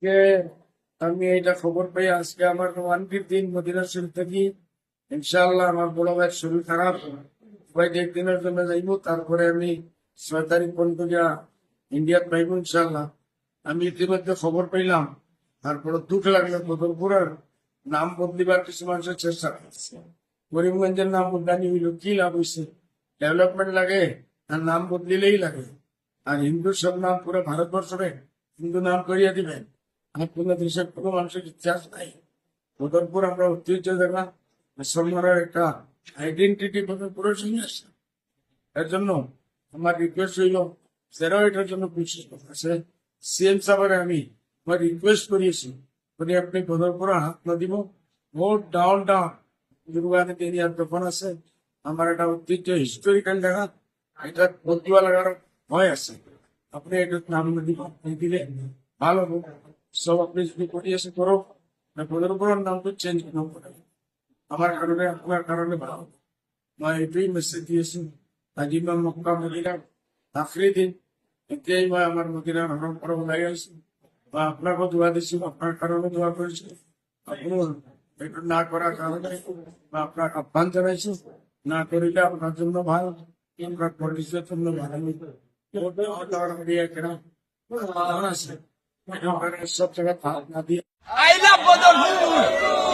আজকে আমি এটা খবর পাই, আজকে আমার 115 মদিনা শরীফ থেকে ইনশাআল্লাহ আমার বড় ভাইয়ের শরীর খারাপ, কয়েক একদিনের জন্য যাইবো, তারপরে আমি 6 তারিখ পর্যন্ত ইন্ডিয়াত পাইব ইনশাআল্লাহ। আমি ইতিমধ্যে খবর পাইলাম, তারপরে দুঃখ লাগলো, বদরপুরের নাম বদলিবার কিছু মানুষের চেষ্টা করছে। করিমগঞ্জের নাম বদলানি হইল, কি লাভ হয়েছে? ডেভেলপমেন্ট লাগে আর নাম বদলিলেই লাগে। আর হিন্দু সব নাম পুরো ভারতবর্ষে হিন্দু নাম করিয়া দিবেন, আর কোন দেশের কোনো মানুষের ইতিহাস নাই। বদরপুর আমরা ঐতিহ্য জায়গা, মুসলমানের একটা আইডেন্টিটি বদরপুরের সঙ্গে আসছে। এর জন্য আমার রিকোয়েস্ট হইল, সেরাও এটার জন্য কোশিশ করতেছে। সিএম সাহেবের আমি আমার রিকোয়েস্ট করিয়েছি, উনি আপনি বদরপুরে হাত না দিব, ভোট ডাউন ডাউন দুর্গানে এরিয়ার দোকান আছে, আমার একটা ঐতিহ্য হিস্টোরিক্যাল জায়গা, এটা বদুয়া লাগার ভয় আছে। আপনি এটা নাম দিলে ভালো হোক। সব আপনি যদি করিয়েছে করো, বদরপুরের নাম তো চেঞ্জ করে আমার কারণে, আপনার কারণে ভালো। मैं এটাই মেসেজ দিয়েছি। আজি मैं মক্কা মদিনা আখরি দিন, এতেই मैं আমার মদিনার হরম করে বলাই আছি, বা আপনাকেও দোয়া দিচ্ছি, আপনার কারণে দোয়া করেছি। আপনি এটা না করার কারণে বা আপনার আহ্বান জানাইছি, না করিলে আপনার জন্য ভালো, আপনার পরিচয়ের জন্য ভালো আছে। সব জায়গায় না দিয়ে I love Badalpur.